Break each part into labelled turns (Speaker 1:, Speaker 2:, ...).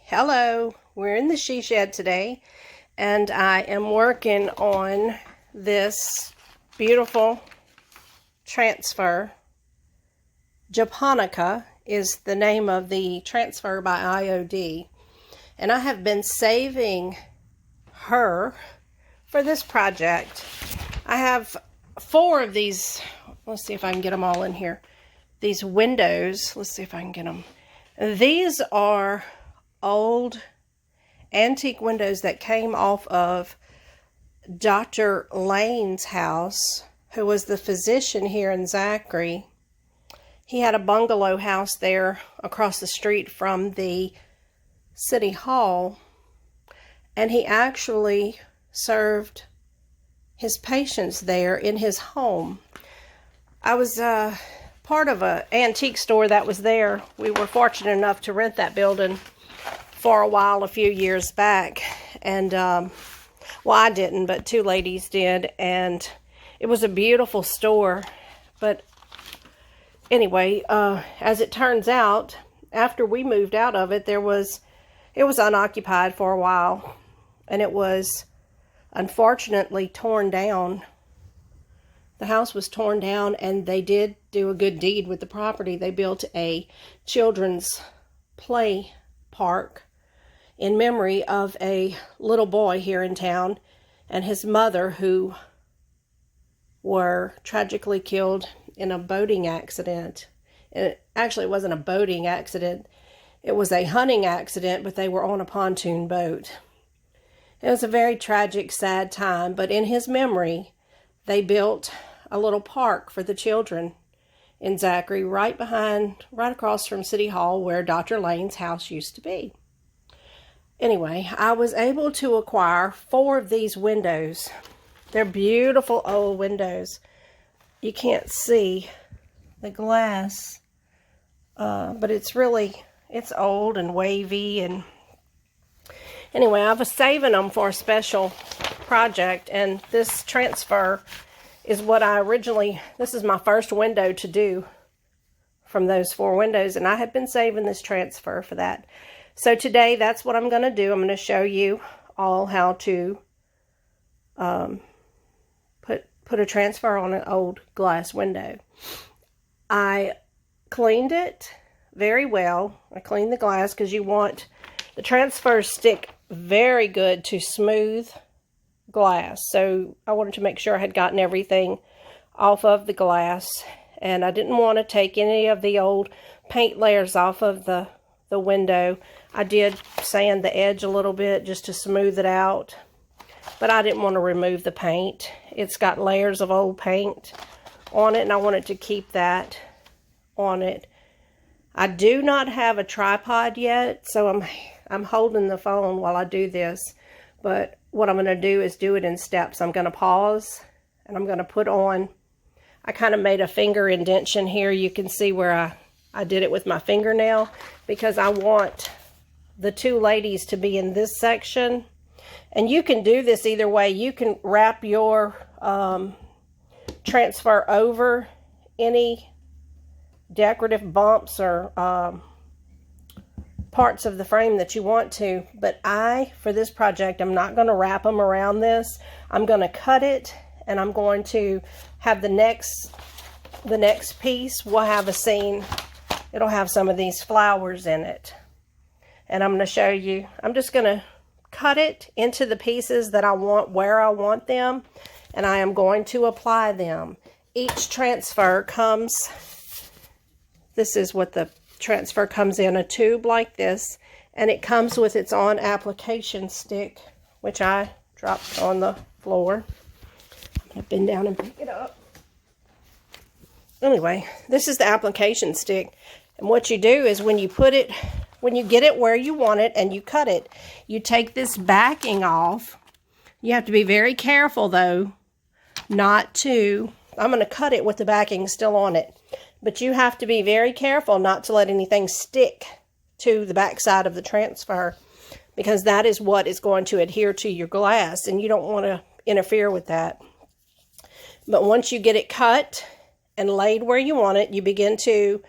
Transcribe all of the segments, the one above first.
Speaker 1: Hello, we're in the she shed today, and I am working on this beautiful transfer. Japonica is the name of the transfer by IOD, and I have been saving her for this project. I have 4 of these. Let's see if I can get them all in here. These windows, let's see if I can get them. These are old antique windows that came off of Dr. Lane's house, who was the physician here in Zachary. He had a bungalow house there across the street from the city hall, and he actually served his patients there in his home. I was part of an antique store that was there. We were fortunate enough to rent that building for a while a few years back, and well, I didn't, but 2 ladies did, and it was a beautiful store. But anyway, as it turns out, after we moved out of it, it was unoccupied for a while, and it was unfortunately torn down. The house was torn down, and they did do a good deed with the property. They built a children's play park in memory of a little boy here in town and his mother, who were tragically killed in a boating accident. It actually wasn't a boating accident. It was a hunting accident, but they were on a pontoon boat. It was a very tragic, sad time, but in his memory, they built a little park for the children in Zachary, right across from City Hall, where Dr. Lane's house used to be. Anyway, I was able to acquire 4 of these windows. They're beautiful old windows. You can't see the glass, but it's old and wavy. And anyway, I was saving them for a special project, and this transfer is what this is my first window to do from those 4 windows, and I have been saving this transfer for that. So today, that's what I'm going to do. I'm going to show you all how to put a transfer on an old glass window. I cleaned it very well. I cleaned the glass because you want the transfers stick very good to smooth glass. So I wanted to make sure I had gotten everything off of the glass, and I didn't want to take any of the old paint layers off of the window. I did sand the edge a little bit just to smooth it out, but I didn't want to remove the paint. It's got layers of old paint on it, and I wanted to keep that on it. I do not have a tripod yet, so I'm holding the phone while I do this, but what I'm going to do is do it in steps. I'm going to pause, and I'm going to put on, I kind of made a finger indentation here. You can see where I did it with my fingernail, because I want the 2 ladies to be in this section. And you can do this either way. You can wrap your transfer over any decorative bumps or parts of the frame that you want to, but for this project, I'm not going to wrap them around this. I'm going to cut it, and I'm going to have the next piece will have a scene. It'll have some of these flowers in it, and I'm going to show you. I'm just going to cut it into the pieces that I want, where I want them, and I am going to apply them. Each transfer comes, this is what the transfer comes in, a tube like this, and it comes with its own application stick, which I dropped on the floor. I'm going to bend down and pick it up. Anyway, this is the application stick, and what you do is when you get it where you want it and you cut it, you take this backing off. You have to be very careful, though, not to, I'm going to cut it with the backing still on it. But you have to be very careful not to let anything stick to the back side of the transfer, because that is what is going to adhere to your glass, and you don't want to interfere with that. But once you get it cut and laid where you want it, you begin to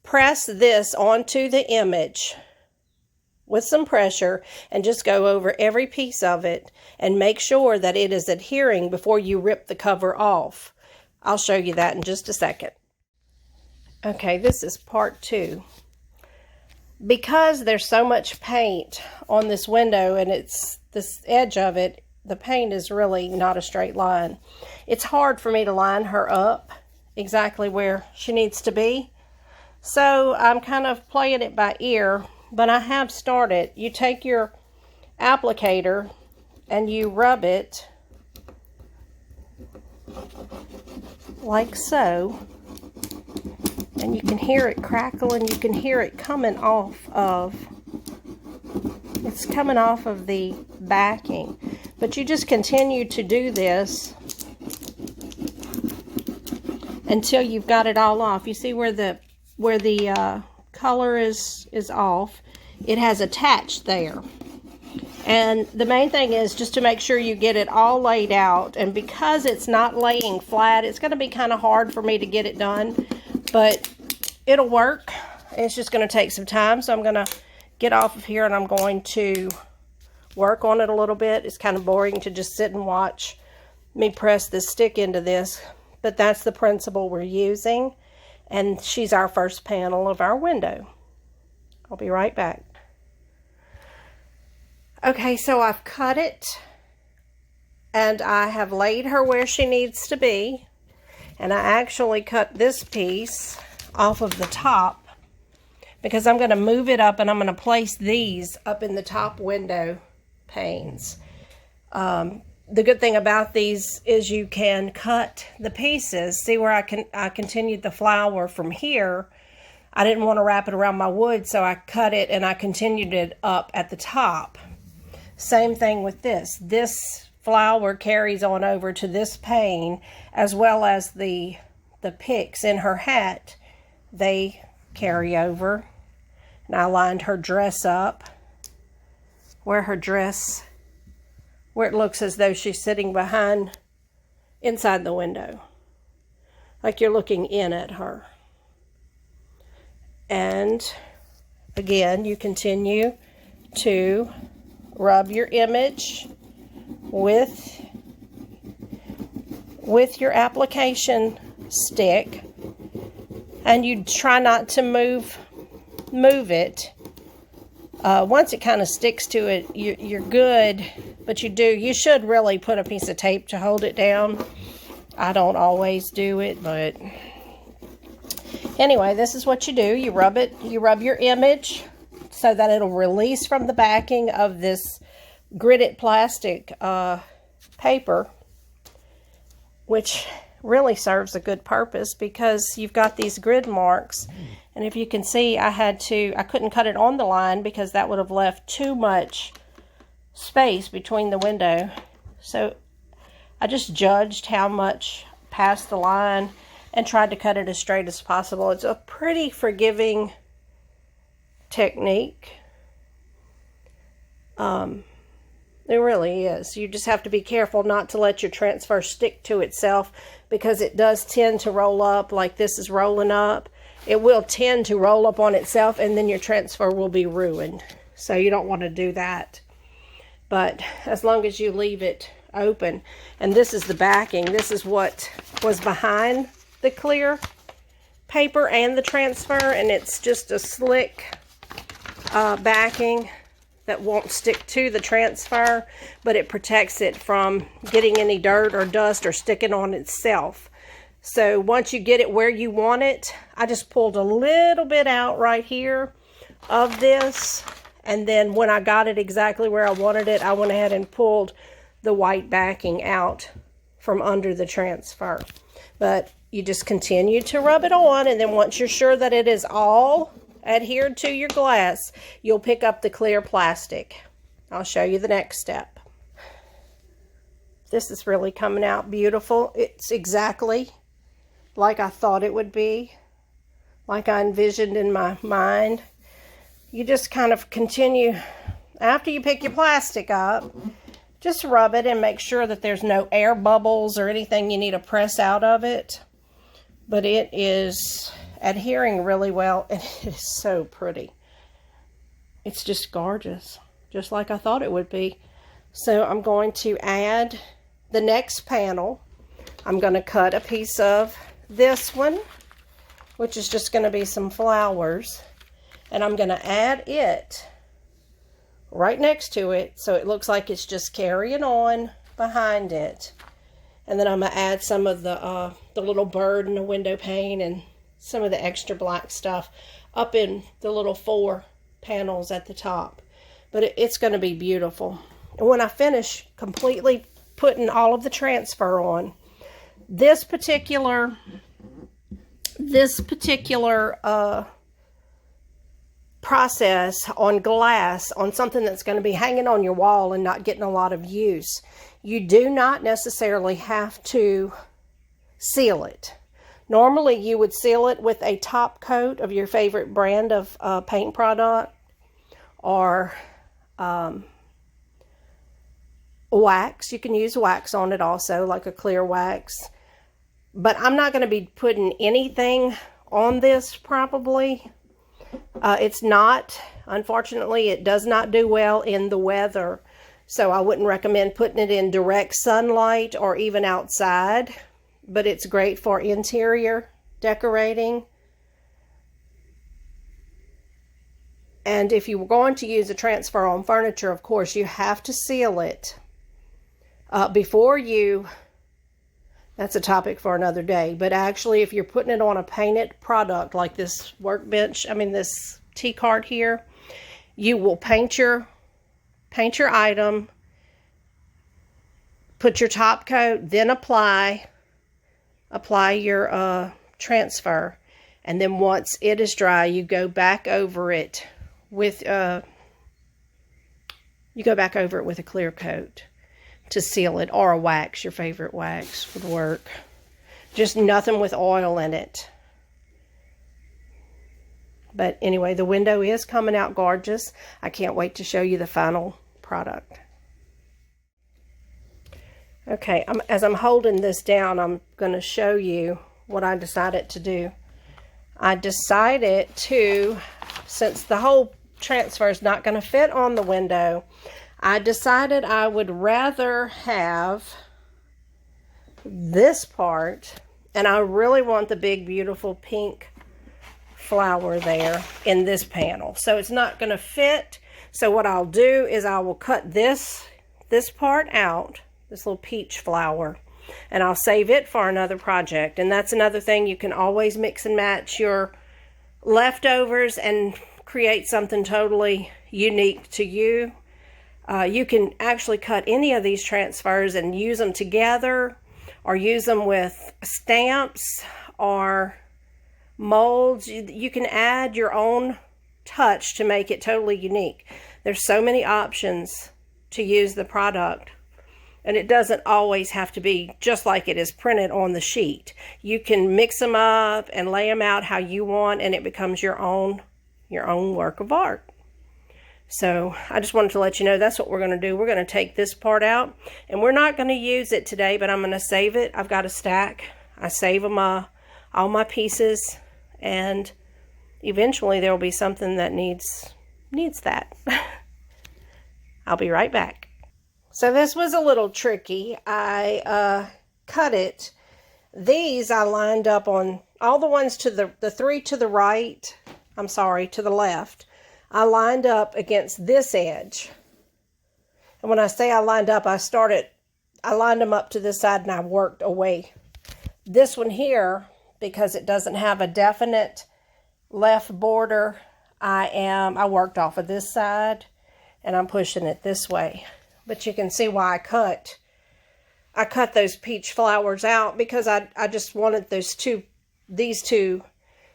Speaker 1: press this onto the image with some pressure and just go over every piece of it and make sure that it is adhering before you rip the cover off. I'll show you that in just a second. Okay, this is part 2. Because there's so much paint on this window and it's this edge of it, the paint is really not a straight line. It's hard for me to line her up exactly where she needs to be. So I'm kind of playing it by ear, but I have started. You take your applicator and you rub it like so. And you can hear it crackle and you can hear it coming off of, it's coming off of the backing. But you just continue to do this until you've got it all off. You see where the color is off, it has attached there. And the main thing is just to make sure you get it all laid out. And because it's not laying flat, it's going to be kind of hard for me to get it done, but it'll work. It's just going to take some time. So I'm going to get off of here and I'm going to work on it a little bit. It's kind of boring to just sit and watch me press this stick into this, but that's the principle we're using. And she's our first panel of our window. I'll be right back. Okay, so I've cut it and I have laid her where she needs to be. And I actually cut this piece off of the top because I'm going to move it up and I'm going to place these up in the top window panes. The good thing about these is you can cut the pieces. See where I continued the flower from here. I didn't want to wrap it around my wood, so I cut it and I continued it up at the top. Same thing with this. This flower carries on over to this pane, as well as the picks in her hat. They carry over. And I lined her dress up where it looks as though she's sitting inside the window, like you're looking in at her. And again, you continue to rub your image with your application stick, and you try not to move it. Once it kind of sticks to it, you're good, but you should really put a piece of tape to hold it down. I don't always do it, but anyway, this is what you do. You rub your image so that it'll release from the backing of this gridded plastic paper, which really serves a good purpose because you've got these grid marks. And if you can see, I couldn't cut it on the line because that would have left too much space between the window. So I just judged how much past the line and tried to cut it as straight as possible. It's a pretty forgiving technique. It really is. You just have to be careful not to let your transfer stick to itself because it does tend to roll up like this is rolling up. It will tend to roll up on itself and then your transfer will be ruined. So you don't want to do that. But as long as you leave it open, and this is the backing, this is what was behind the clear paper and the transfer, and it's just a slick backing that won't stick to the transfer, but it protects it from getting any dirt or dust or sticking on itself. So once you get it where you want it, I just pulled a little bit out right here of this, and then when I got it exactly where I wanted it, I went ahead and pulled the white backing out from under the transfer. But you just continue to rub it on, and then once you're sure that it is all adhered to your glass, you'll pick up the clear plastic. I'll show you the next step. This is really coming out beautiful. It's exactly like I thought it would be, like I envisioned in my mind. You just kind of continue, after you pick your plastic up, just rub it and make sure that there's no air bubbles or anything you need to press out of it. But it is adhering really well, and it is so pretty. it's just gorgeous, just like I thought it would be. So I'm going to add the next panel. I'm going to cut a piece of this one, which is just going to be some flowers, and I'm going to add it right next to it so it looks like it's just carrying on behind it. And then I'm going to add some of the little bird in the window pane and some of the extra black stuff up in the little 4 panels at the top. But it's going to be beautiful. And when I finish completely putting all of the transfer on, this particular process on glass, on something that's going to be hanging on your wall and not getting a lot of use, you do not necessarily have to seal it. Normally you would seal it with a top coat of your favorite brand of paint product, or wax. You can use wax on it also, like a clear wax. But I'm not going to be putting anything on this probably. It's not, unfortunately, it does not do well in the weather. So I wouldn't recommend putting it in direct sunlight or even outside. But it's great for interior decorating. And if you were going to use a transfer on furniture, of course, you have to seal it before you... That's a topic for another day. But actually, if you're putting it on a painted product like this workbench, this tea card here, you will paint your item, put your top coat, then apply your transfer, and then once it is dry, you go back over it with a clear coat to seal it, or a wax. Your favorite wax would work. Just nothing with oil in it. But anyway, the window is coming out gorgeous. I can't wait to show you the final product. Okay, as I'm holding this down, I'm going to show you what I decided to do. I decided to, since the whole transfer is not going to fit on the window, I decided I would rather have this part, and I really want the big beautiful pink flower there in this panel. So it's not going to fit. So what I'll do is I will cut this part out, this little peach flower, and I'll save it for another project. And that's another thing, you can always mix and match your leftovers and create something totally unique to you. You can actually cut any of these transfers and use them together, or use them with stamps or molds. You can add your own touch to make it totally unique. There's so many options to use the product, and it doesn't always have to be just like it is printed on the sheet. You can mix them up and lay them out how you want, and it becomes your own work of art. So I just wanted to let you know that's what we're going to do. We're going to take this part out, and we're not going to use it today, but I'm going to save it. I've got a stack. I save them all my pieces, and eventually there will be something that needs that. I'll be right back. So this was a little tricky. I cut it. These I lined up on all the ones to the 3 to the right. I'm sorry, to the left. I lined up against this edge. And when I say I lined up, I lined them up to this side and I worked away. This one here, because it doesn't have a definite left border, I worked off of this side and I'm pushing it this way. But you can see why I cut those peach flowers out, because I just wanted these two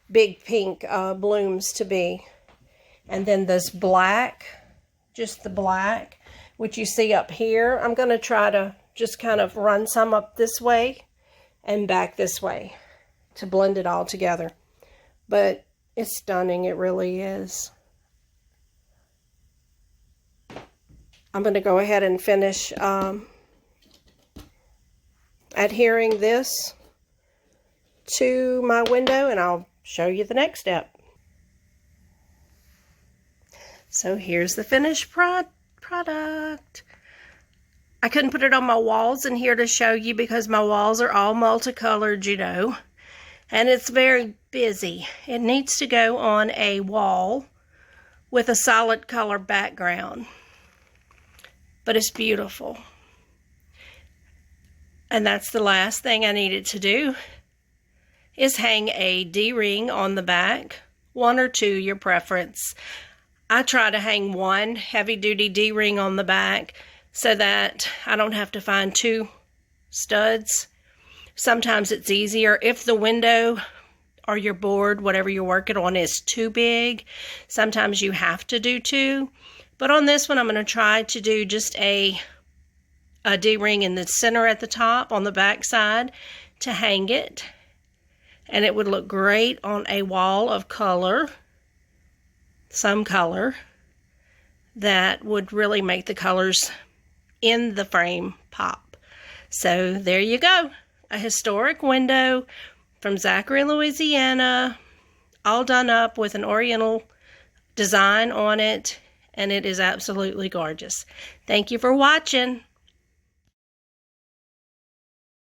Speaker 1: big pink blooms to be. And then this black, just the black, which you see up here, I'm going to try to just kind of run some up this way and back this way to blend it all together. But it's stunning, it really is. I'm going to go ahead and finish adhering this to my window, and I'll show you the next step. So here's the finished product. I couldn't put it on my walls in here to show you because my walls are all multicolored, you know. And it's very busy. It needs to go on a wall with a solid color background. But it's beautiful. And that's the last thing I needed to do, is hang a D-ring on the back. 1 or 2, your preference. I try to hang 1 heavy-duty D-ring on the back so that I don't have to find 2 studs. Sometimes it's easier if the window or your board, whatever you're working on, is too big. Sometimes you have to do 2. But on this one, I'm going to try to do just a D-ring in the center at the top on the back side to hang it. And it would look great on a wall of color, some color, that would really make the colors in the frame pop. So there you go. A historic window from Zachary, Louisiana, all done up with an oriental design on it, and it is absolutely gorgeous. Thank you for watching.